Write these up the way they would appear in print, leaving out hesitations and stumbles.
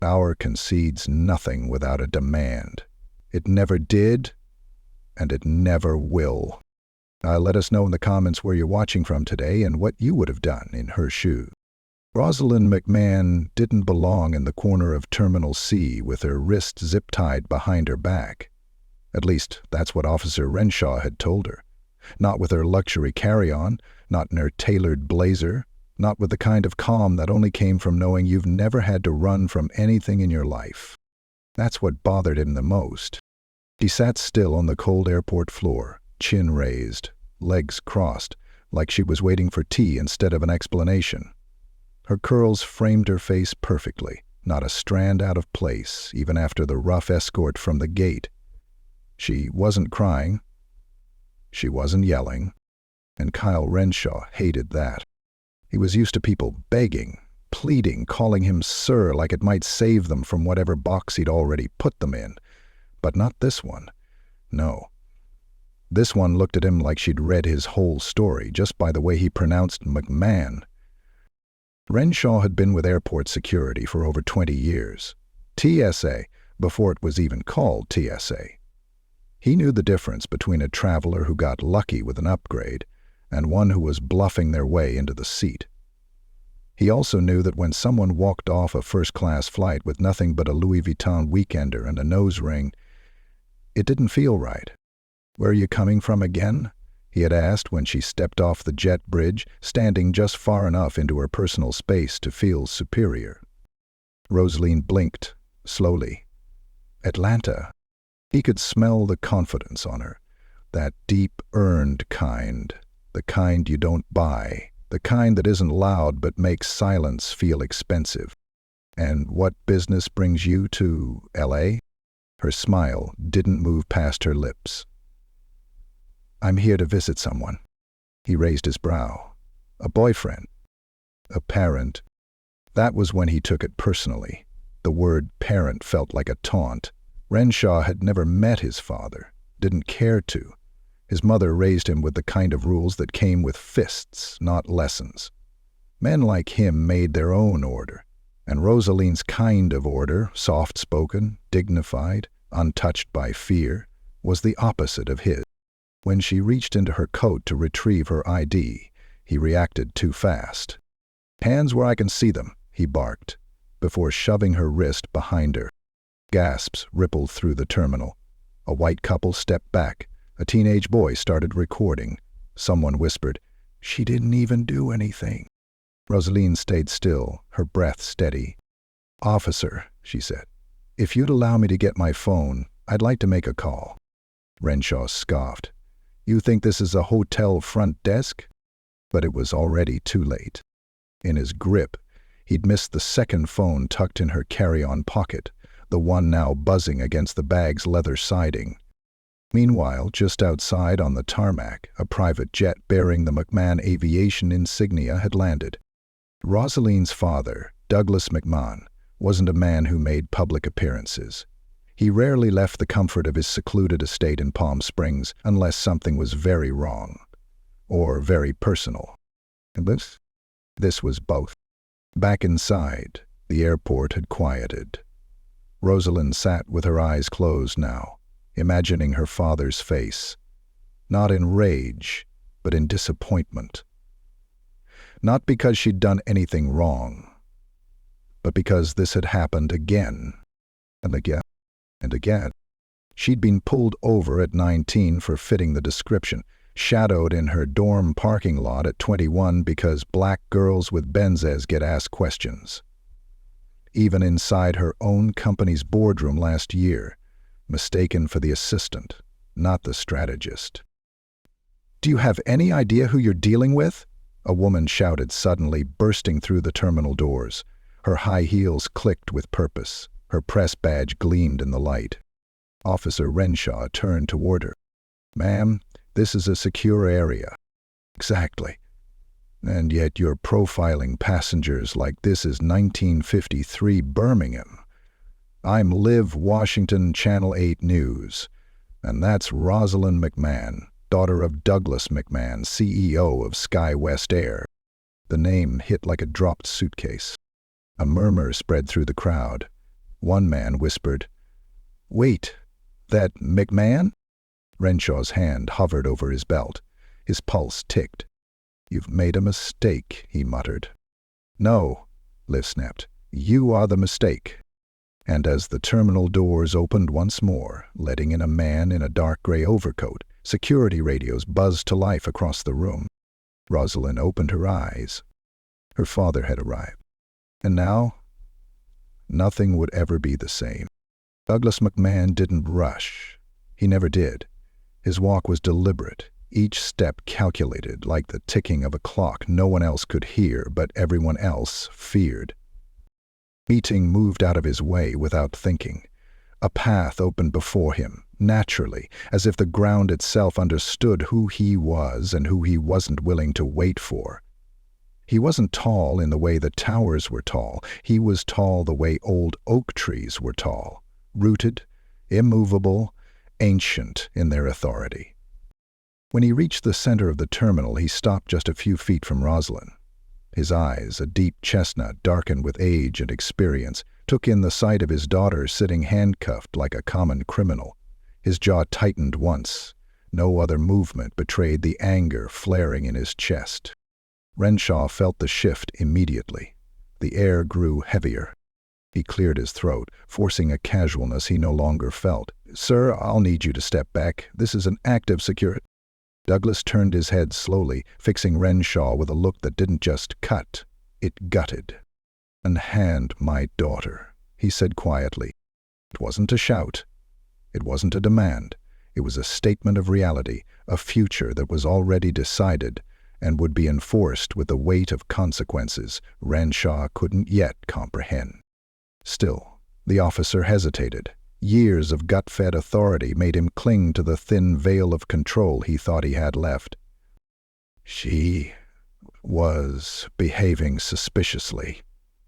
Power concedes nothing without a demand. It never did, and it never will. Let us know in the comments where you're watching from today and what you would have done in her shoes. Rosalyn McMahon didn't belong in the corner of Terminal C with her wrists zip-tied behind her back. At least, that's what Officer Renshaw had told her. Not with her luxury carry-on, not in her tailored blazer, not with the kind of calm that only came from knowing you've never had to run from anything in your life. That's what bothered him the most. He sat still on the cold airport floor, chin raised, legs crossed, like she was waiting for tea instead of an explanation. Her curls framed her face perfectly, not a strand out of place, even after the rough escort from the gate. She wasn't crying. She wasn't yelling. And Kyle Renshaw hated that. He was used to people begging, pleading, calling him sir like it might save them from whatever box he'd already put them in. But not this one. No. This one looked at him like she'd read his whole story just by the way he pronounced McMahon. Renshaw had been with airport security for over 20 years. TSA, before it was even called TSA. He knew the difference between a traveler who got lucky with an upgrade and one who was bluffing their way into the seat. He also knew that when someone walked off a first-class flight with nothing but a Louis Vuitton weekender and a nose ring, it didn't feel right. "Where are you coming from again?" he had asked when she stepped off the jet bridge, standing just far enough into her personal space to feel superior. Rosalyn blinked, slowly. Atlanta. He could smell the confidence on her, that deep, earned kind, the kind you don't buy, the kind that isn't loud but makes silence feel expensive. "And what business brings you to L.A.? Her smile didn't move past her lips. "I'm here to visit someone." He raised his brow. "A boyfriend? A parent?" That was when he took it personally. The word parent felt like a taunt. Renshaw had never met his father, didn't care to. His mother raised him with the kind of rules that came with fists, not lessons. Men like him made their own order, and Rosalyn's kind of order, soft-spoken, dignified, untouched by fear, was the opposite of his. When she reached into her coat to retrieve her ID, he reacted too fast. "Hands where I can see them," he barked, before shoving her wrist behind her. Gasps rippled through the terminal. A white couple stepped back. A teenage boy started recording. Someone whispered, "She didn't even do anything." Rosalyn stayed still, her breath steady. "Officer," she said, "if you'd allow me to get my phone, I'd like to make a call." Renshaw scoffed. "You think this is a hotel front desk?" But it was already too late. In his grip, he'd missed the second phone tucked in her carry-on pocket, the one now buzzing against the bag's leather siding. Meanwhile, just outside on the tarmac, a private jet bearing the McMahon aviation insignia had landed. Rosalyn's father, Douglas McMahon, wasn't a man who made public appearances. He rarely left the comfort of his secluded estate in Palm Springs unless something was very wrong, or very personal. And this was both. Back inside, the airport had quieted. Rosalyn sat with her eyes closed now, imagining her father's face, not in rage, but in disappointment. Not because she'd done anything wrong, but because this had happened again, and again, and again. She'd been pulled over at 19 for fitting the description, shadowed in her dorm parking lot at 21 because black girls with Benzes get asked questions. Even inside her own company's boardroom last year, mistaken for the assistant, not the strategist. "Do you have any idea who you're dealing with?" a woman shouted suddenly, bursting through the terminal doors. Her high heels clicked with purpose. Her press badge gleamed in the light. Officer Renshaw turned toward her. "Ma'am, this is a secure area." "Exactly. And yet you're profiling passengers like this is 1953 Birmingham. I'm Liv Washington, Channel 8 News, and that's Rosalyn McMahon, daughter of Douglas McMahon, CEO of SkyWest Air." The name hit like a dropped suitcase. A murmur spread through the crowd. One man whispered, "Wait, that McMahon?" Renshaw's hand hovered over his belt. His pulse ticked. "You've made a mistake," he muttered. "No," Liv snapped. "You are the mistake." And as the terminal doors opened once more, letting in a man in a dark gray overcoat, security radios buzzed to life across the room. Rosalyn opened her eyes. Her father had arrived. And now, nothing would ever be the same. Douglas McMahon didn't rush. He never did. His walk was deliberate, each step calculated, like the ticking of a clock no one else could hear, but everyone else feared. Meeting moved out of his way without thinking. A path opened before him, naturally, as if the ground itself understood who he was and who he wasn't willing to wait for. He wasn't tall in the way the towers were tall. He was tall the way old oak trees were tall, rooted, immovable, ancient in their authority. When he reached the center of the terminal, he stopped just a few feet from Rosalyn. His eyes, a deep chestnut darkened with age and experience, took in the sight of his daughter sitting handcuffed like a common criminal. His jaw tightened once. No other movement betrayed the anger flaring in his chest. Renshaw felt the shift immediately. The air grew heavier. He cleared his throat, forcing a casualness he no longer felt. "Sir, I'll need you to step back. This is an active security." Douglas turned his head slowly, fixing Renshaw with a look that didn't just cut, it gutted. "Unhand my daughter," he said quietly. It wasn't a shout. It wasn't a demand. It was a statement of reality, a future that was already decided and would be enforced with the weight of consequences Renshaw couldn't yet comprehend. Still, the officer hesitated. Years of gut-fed authority made him cling to the thin veil of control he thought he had left. "She was behaving suspiciously,"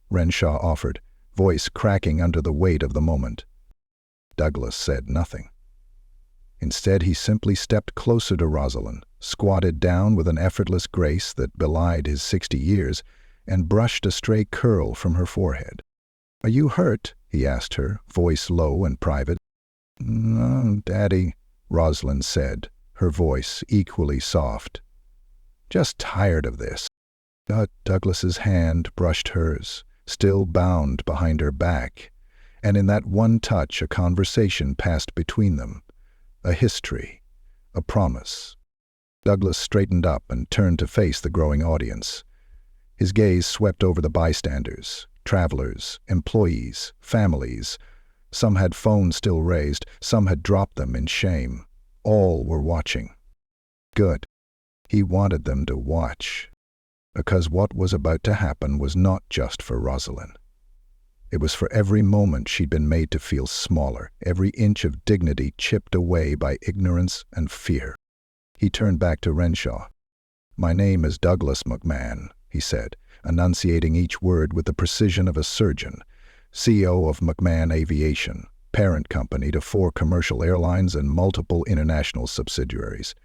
Renshaw offered, voice cracking under the weight of the moment. Douglas said nothing. Instead, he simply stepped closer to Rosalyn, squatted down with an effortless grace that belied his 60 years, and brushed a stray curl from her forehead. "Are you hurt?" he asked her, voice low and private. "No, Daddy," Rosalyn said, her voice equally soft. "Just tired of this." Douglas's hand brushed hers, still bound behind her back, and in that one touch a conversation passed between them, a history, a promise. Douglas straightened up and turned to face the growing audience. His gaze swept over the bystanders, travelers, employees, families. Some had phones still raised, some had dropped them in shame. All were watching. Good. He wanted them to watch, because what was about to happen was not just for Rosalyn. It was for every moment she'd been made to feel smaller, every inch of dignity chipped away by ignorance and fear. He turned back to Renshaw. "My name is Douglas McMahon," he said, enunciating each word with the precision of a surgeon, CEO of McMahon Aviation, parent company to 4 commercial airlines and multiple international subsidiaries.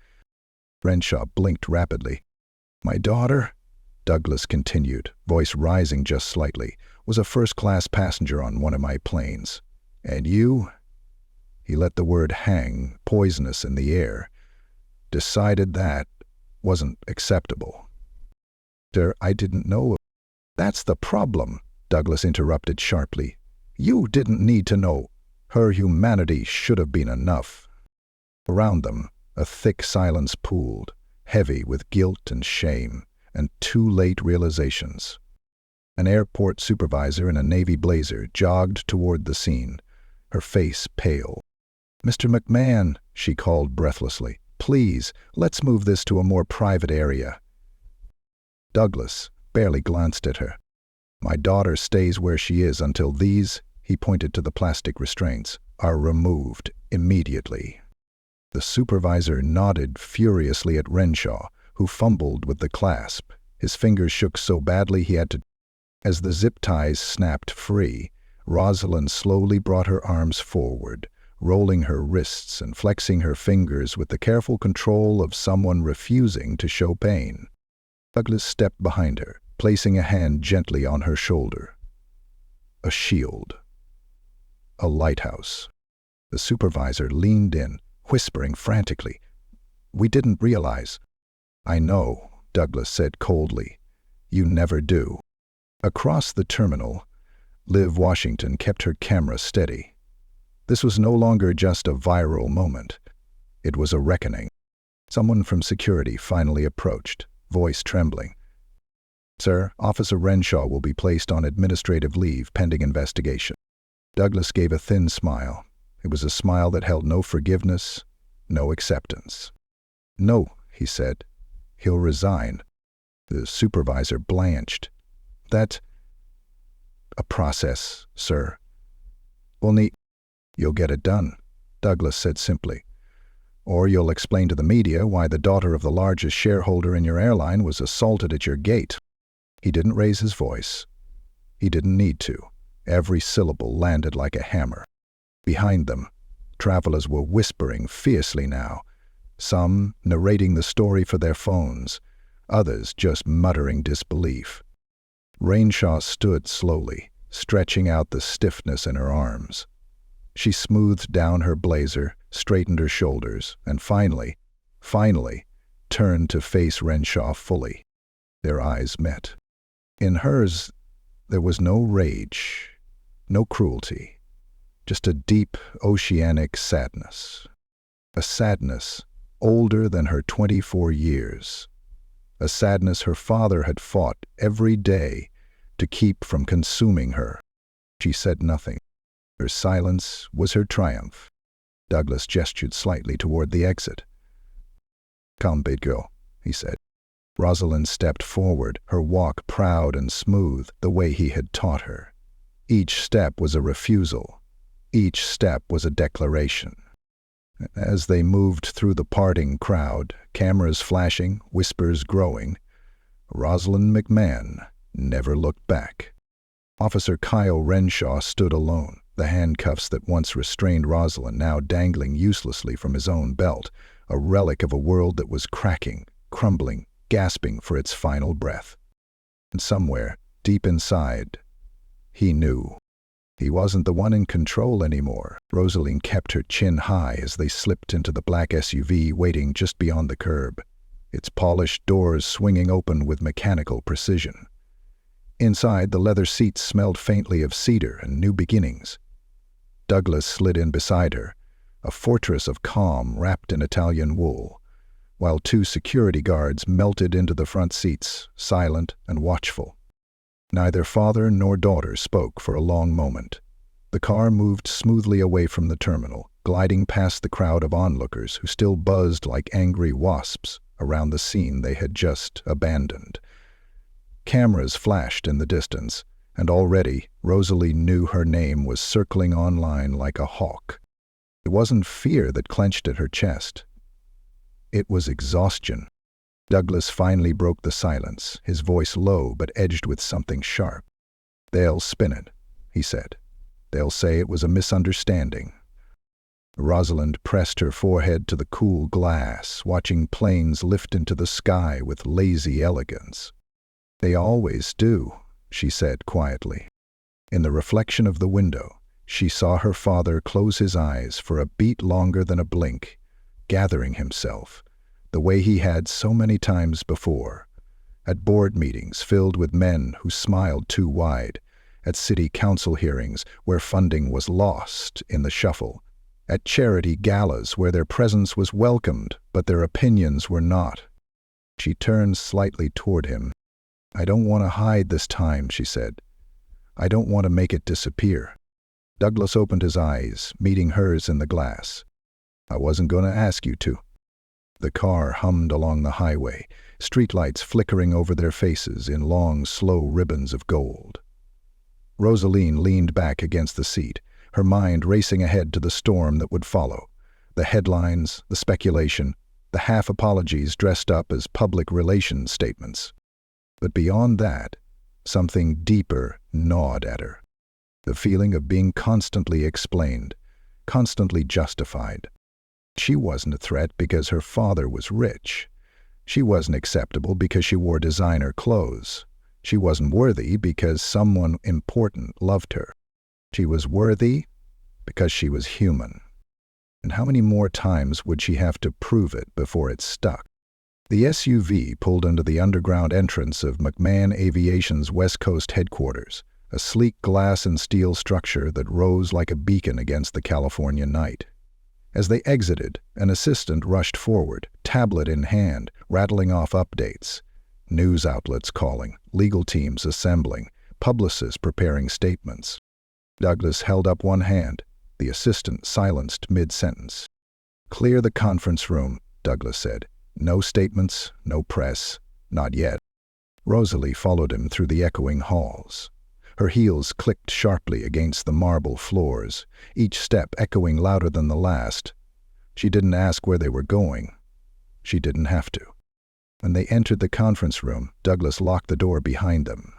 Renshaw blinked rapidly. "My daughter," Douglas continued, voice rising just slightly, "was a first-class passenger on one of my planes. And you," he let the word hang, poisonous in the air, "decided that wasn't acceptable." "Sir, I didn't know." "That's the problem," Douglas interrupted sharply. "You didn't need to know. Her humanity should have been enough." Around them, a thick silence pooled, heavy with guilt and shame, and too late realizations. An airport supervisor in a navy blazer jogged toward the scene, her face pale. "Mr. McMahon," she called breathlessly, "please, let's move this to a more private area." Douglas barely glanced at her. "My daughter stays where she is until these," he pointed to the plastic restraints, "are removed immediately." The supervisor nodded furiously at Renshaw, who fumbled with the clasp. His fingers shook so badly he had to. As the zip ties snapped free, Rosalyn slowly brought her arms forward, rolling her wrists and flexing her fingers with the careful control of someone refusing to show pain. Douglas stepped behind her, placing a hand gently on her shoulder. A shield. a lighthouse. The supervisor leaned in, whispering frantically, "We didn't realize." "I know," Douglas said coldly. "You never do." Across the terminal, Liv Washington kept her camera steady. This was no longer just a viral moment. It was a reckoning. Someone from security finally approached, voice trembling. "Sir, Officer Renshaw will be placed on administrative leave pending investigation." Douglas gave a thin smile. It was a smile that held no forgiveness, no acceptance. "No," he said. "He'll resign." The supervisor blanched. "That's a process, sir." "You'll get it done," Douglas said simply. "Or you'll explain to the media why the daughter of the largest shareholder in your airline was assaulted at your gate." He didn't raise his voice. He didn't need to. Every syllable landed like a hammer. Behind them, travelers were whispering fiercely now, some narrating the story for their phones, others just muttering disbelief. Renshaw stood slowly, stretching out the stiffness in her arms. She smoothed down her blazer, straightened her shoulders, and finally, turned to face Renshaw fully. Their eyes met. In hers, there was no rage, no cruelty, just a deep, oceanic sadness. A sadness older than her 24 years. A sadness her father had fought every day to keep from consuming her. She said nothing. Her silence was her triumph. Douglas gestured slightly toward the exit. "Come, big girl," he said. Rosalyn stepped forward, her walk proud and smooth, the way he had taught her. Each step was a refusal. Each step was a declaration. As they moved through the parting crowd, cameras flashing, whispers growing, Rosalyn McMahon never looked back. Officer Kyle Renshaw stood alone, the handcuffs that once restrained Rosalyn now dangling uselessly from his own belt, a relic of a world that was cracking, crumbling, gasping for its final breath. And somewhere, deep inside, he knew. He wasn't the one in control anymore. Rosaline kept her chin high as they slipped into the black SUV waiting just beyond the curb, its polished doors swinging open with mechanical precision. Inside, the leather seats smelled faintly of cedar and new beginnings. Douglas slid in beside her, a fortress of calm wrapped in Italian wool, while two security guards melted into the front seats, silent and watchful. Neither father nor daughter spoke for a long moment. The car moved smoothly away from the terminal, gliding past the crowd of onlookers who still buzzed like angry wasps around the scene they had just abandoned. Cameras flashed in the distance, and already Rosalie knew her name was circling online like a hawk. It wasn't fear that clenched at her chest. It was exhaustion. Douglas finally broke the silence, his voice low but edged with something sharp. "They'll spin it," he said. "They'll say it was a misunderstanding." Rosalind pressed her forehead to the cool glass, watching planes lift into the sky with lazy elegance. "They always do," she said quietly. In the reflection of the window, she saw her father close his eyes for a beat longer than a blink, gathering himself, the way he had so many times before, at board meetings filled with men who smiled too wide, at city council hearings where funding was lost in the shuffle, at charity galas where their presence was welcomed but their opinions were not. She turned slightly toward him. "I don't want to hide this time," she said. "I don't want to make it disappear." Douglas opened his eyes, meeting hers in the glass. "I wasn't going to ask you to." The car hummed along the highway, streetlights flickering over their faces in long, slow ribbons of gold. Rosaline leaned back against the seat, her mind racing ahead to the storm that would follow. The headlines, the speculation, the half-apologies dressed up as public relations statements. But beyond that, something deeper gnawed at her. The feeling of being constantly explained, constantly justified. She wasn't a threat because her father was rich. She wasn't acceptable because she wore designer clothes. She wasn't worthy because someone important loved her. She was worthy because she was human. And how many more times would she have to prove it before it stuck? The SUV pulled into the underground entrance of McMahon Aviation's West Coast headquarters, a sleek glass and steel structure that rose like a beacon against the California night. As they exited, an assistant rushed forward, tablet in hand, rattling off updates. News outlets calling, legal teams assembling, publicists preparing statements. Douglas held up one hand. The assistant silenced mid-sentence. "Clear the conference room," Douglas said. "No statements, no press. Not yet." Rosalie followed him through the echoing halls. Her heels clicked sharply against the marble floors, each step echoing louder than the last. She didn't ask where they were going. She didn't have to. When they entered the conference room, Douglas locked the door behind them.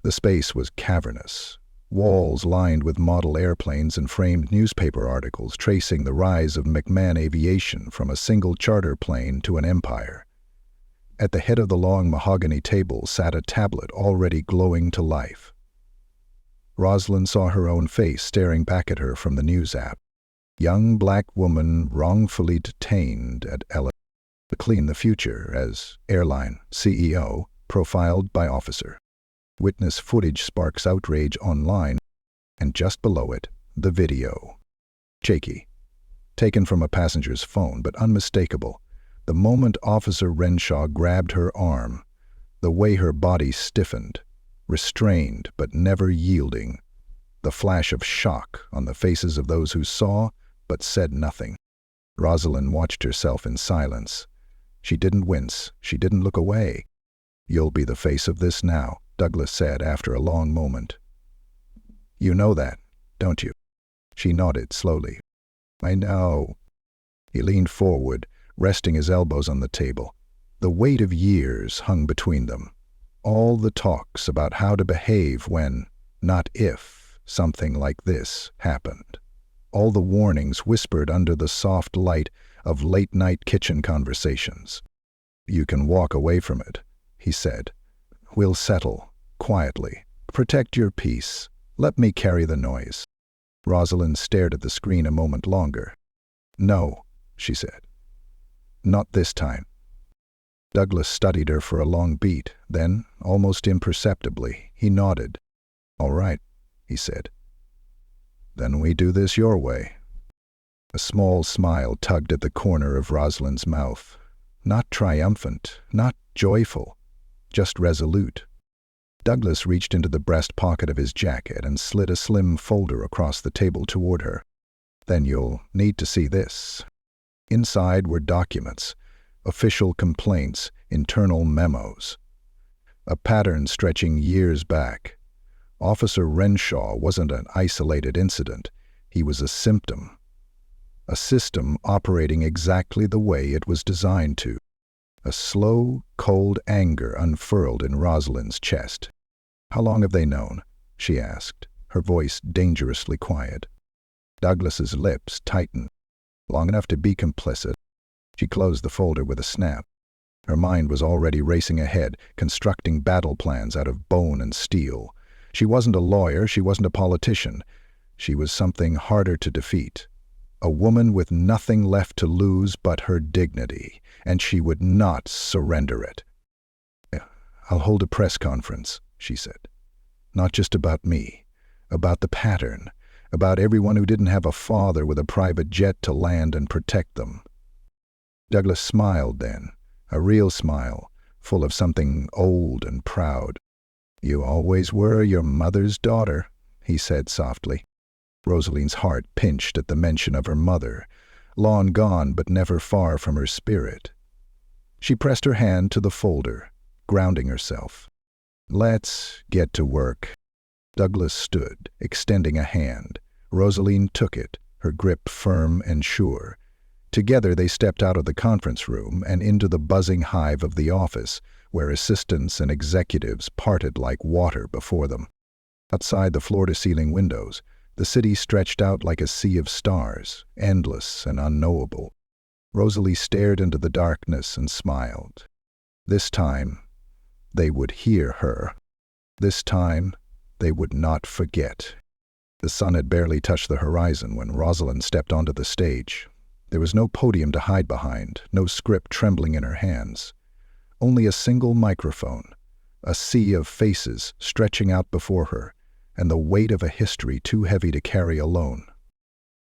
The space was cavernous. Walls lined with model airplanes and framed newspaper articles tracing the rise of McMahon Aviation from a single charter plane to an empire. At the head of the long mahogany table sat a tablet already glowing to life. Rosalyn saw her own face staring back at her from the news app. Young black woman wrongfully detained at Airline. Clean the future as Airline CEO profiled by officer. Witness footage sparks outrage online, and just below it, the video. Shaky. Taken from a passenger's phone, but unmistakable. The moment Officer Renshaw grabbed her arm, the way her body stiffened, restrained but never yielding, the flash of shock on the faces of those who saw but said nothing. Rosalyn watched herself in silence. She didn't wince, she didn't look away. "You'll be the face of this now," Douglas said after a long moment. "You know that, don't you?" She nodded slowly. "I know." He leaned forward, resting his elbows on the table. The weight of years hung between them. All the talks about how to behave when, not if, something like this happened. All the warnings whispered under the soft light of late-night kitchen conversations. "You can walk away from it," he said. "We'll settle, quietly. Protect your peace. Let me carry the noise." Rosalyn stared at the screen a moment longer. "No," she said. "Not this time." Douglas studied her for a long beat. Then, almost imperceptibly, he nodded. "All right," he said. "Then we do this your way." A small smile tugged at the corner of Rosalyn's mouth. Not triumphant, not joyful, just resolute. Douglas reached into the breast pocket of his jacket and slid a slim folder across the table toward her. "Then you'll need to see this." Inside were documents, official complaints, internal memos. A pattern stretching years back. Officer Renshaw wasn't an isolated incident. He was a symptom. A system operating exactly the way it was designed to. A slow, cold anger unfurled in Rosalyn's chest. "How long have they known?" she asked, her voice dangerously quiet. Douglas's lips tightened. "Long enough to be complicit." She closed the folder with a snap. Her mind was already racing ahead, constructing battle plans out of bone and steel. She wasn't a lawyer, she wasn't a politician. She was something harder to defeat. A woman with nothing left to lose but her dignity, and she would not surrender it. "I'll hold a press conference," she said. "Not just about me, about the pattern, about everyone who didn't have a father with a private jet to land and protect them." Douglas smiled then, a real smile, full of something old and proud. "You always were your mother's daughter," he said softly. Rosalyn's heart pinched at the mention of her mother, long gone but never far from her spirit. She pressed her hand to the folder, grounding herself. "Let's get to work." Douglas stood, extending a hand. Rosalyn took it, her grip firm and sure. Together they stepped out of the conference room and into the buzzing hive of the office, where assistants and executives parted like water before them. Outside the floor-to-ceiling windows, the city stretched out like a sea of stars, endless and unknowable. Rosalie stared into the darkness and smiled. This time, they would hear her. This time, they would not forget. The sun had barely touched the horizon when Rosalyn stepped onto the stage. There was no podium to hide behind, no script trembling in her hands. Only a single microphone, a sea of faces stretching out before her, and the weight of a history too heavy to carry alone.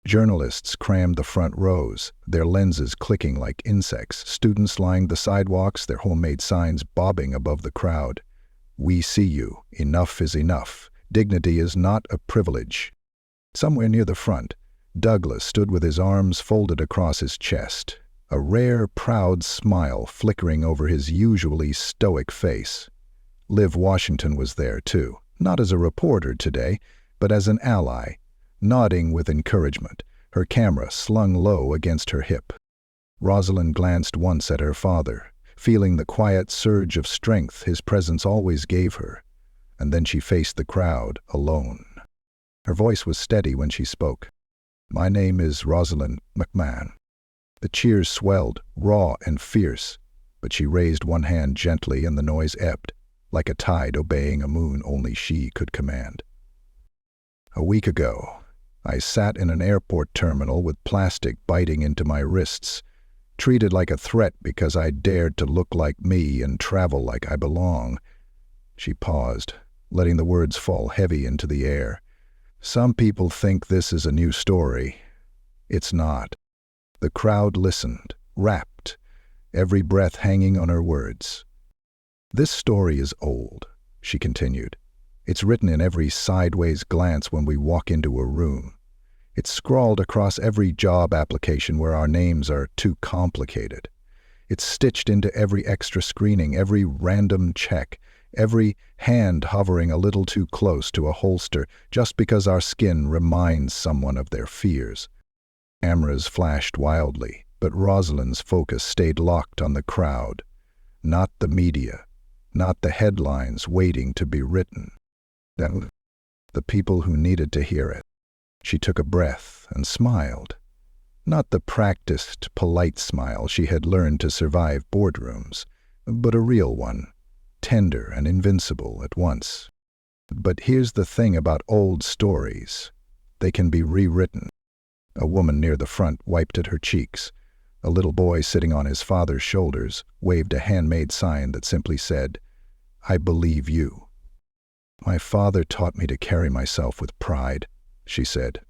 Journalists crammed the front rows, their lenses clicking like insects, students lined the sidewalks, their homemade signs bobbing above the crowd. "We see you. Enough is enough. Dignity is not a privilege." Somewhere near the front, Douglas stood with his arms folded across his chest, a rare, proud smile flickering over his usually stoic face. Liv Washington was there, too, not as a reporter today, but as an ally, nodding with encouragement, her camera slung low against her hip. Rosalyn glanced once at her father, feeling the quiet surge of strength his presence always gave her, and then she faced the crowd alone. Her voice was steady when she spoke. "My name is Rosalyn McMahon." The cheers swelled, raw and fierce, but she raised one hand gently and the noise ebbed, like a tide obeying a moon only she could command. "A week ago, I sat in an airport terminal with plastic biting into my wrists, treated like a threat because I dared to look like me and travel like I belong." She paused, letting the words fall heavy into the air. "Some people think this is a new story. It's not." The crowd listened, rapt, every breath hanging on her words. "This story is old," she continued. "It's written in every sideways glance when we walk into a room. It's scrawled across every job application where our names are too complicated. It's stitched into every extra screening, every random check, every hand hovering a little too close to a holster just because our skin reminds someone of their fears." Cameras flashed wildly, but Rosalyn's focus stayed locked on the crowd. Not the media, not the headlines waiting to be written. The people who needed to hear it. She took a breath and smiled. Not the practiced, polite smile she had learned to survive boardrooms, but a real one, tender and invincible at once. "But here's the thing about old stories. They can be rewritten." A woman near the front wiped at her cheeks. A little boy sitting on his father's shoulders waved a handmade sign that simply said, "I believe you." "My father taught me to carry myself with pride," she said.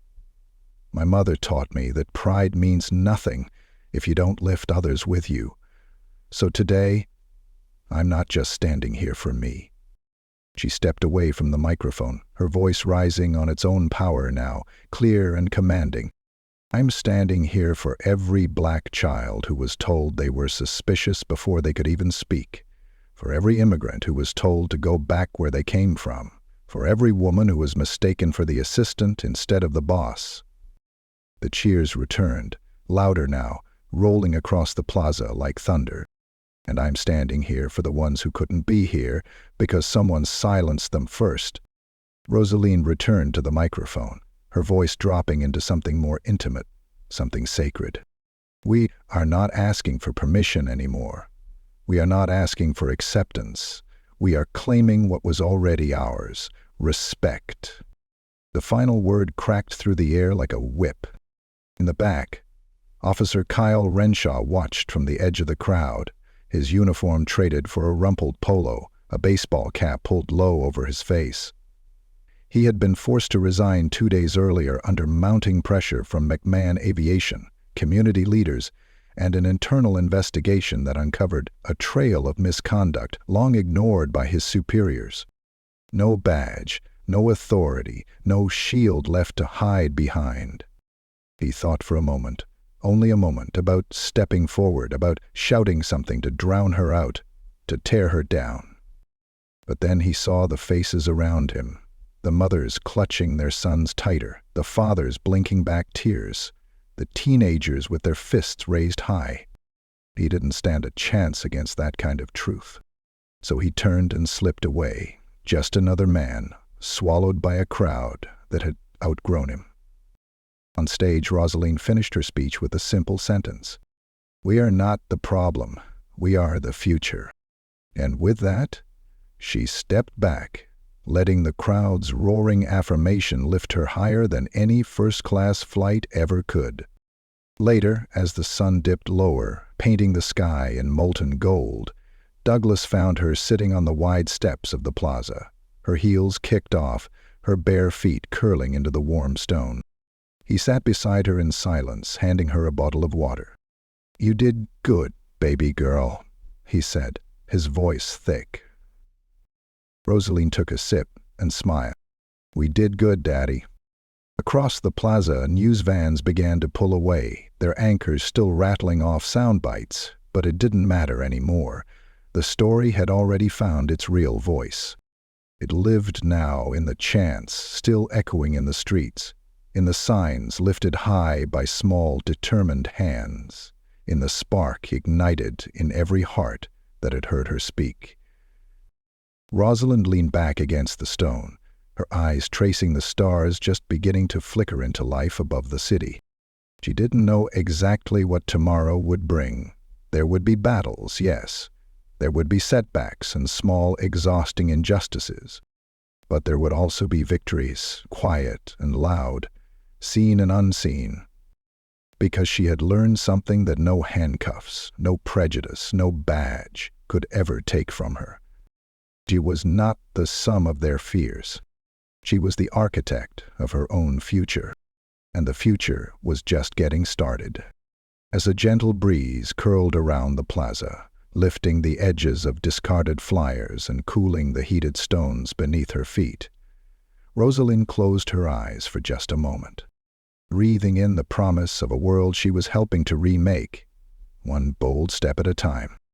"My mother taught me that pride means nothing if you don't lift others with you. So today, I'm not just standing here for me." She stepped away from the microphone, her voice rising on its own power now, clear and commanding. "I'm standing here for every black child who was told they were suspicious before they could even speak, for every immigrant who was told to go back where they came from, for every woman who was mistaken for the assistant instead of the boss." The cheers returned, louder now, rolling across the plaza like thunder. "And I'm standing here for the ones who couldn't be here because someone silenced them first." Rosalyn returned to the microphone, her voice dropping into something more intimate, something sacred. "We are not asking for permission anymore. We are not asking for acceptance. We are claiming what was already ours, respect." The final word cracked through the air like a whip. In the back, Officer Kyle Renshaw watched from the edge of the crowd, his uniform traded for a rumpled polo, a baseball cap pulled low over his face. He had been forced to resign 2 days earlier under mounting pressure from McMahon Aviation, community leaders, and an internal investigation that uncovered a trail of misconduct long ignored by his superiors. No badge, no authority, no shield left to hide behind. He thought for a moment, only a moment, about stepping forward, about shouting something to drown her out, to tear her down. But then he saw the faces around him, the mothers clutching their sons tighter, the fathers blinking back tears, the teenagers with their fists raised high. He didn't stand a chance against that kind of truth. So he turned and slipped away, just another man, swallowed by a crowd that had outgrown him. On stage, Rosalyn finished her speech with a simple sentence. "We are not the problem. We are the future." And with that, she stepped back, letting the crowd's roaring affirmation lift her higher than any first-class flight ever could. Later, as the sun dipped lower, painting the sky in molten gold, Douglas found her sitting on the wide steps of the plaza, her heels kicked off, her bare feet curling into the warm stone. He sat beside her in silence, handing her a bottle of water. "You did good, baby girl," he said, his voice thick. Rosalyn took a sip and smiled. "We did good, Daddy." Across the plaza, news vans began to pull away, their anchors still rattling off sound bites, but it didn't matter anymore. The story had already found its real voice. It lived now in the chants still echoing in the streets, in the signs lifted high by small, determined hands, in the spark ignited in every heart that had heard her speak. Rosalind leaned back against the stone, her eyes tracing the stars just beginning to flicker into life above the city. She didn't know exactly what tomorrow would bring. There would be battles, yes. There would be setbacks and small, exhausting injustices. But there would also be victories, quiet and loud, seen and unseen. Because she had learned something that no handcuffs, no prejudice, no badge could ever take from her. She was not the sum of their fears. She was the architect of her own future, and the future was just getting started. As a gentle breeze curled around the plaza, lifting the edges of discarded flyers and cooling the heated stones beneath her feet, Rosalind closed her eyes for just a moment, breathing in the promise of a world she was helping to remake, one bold step at a time.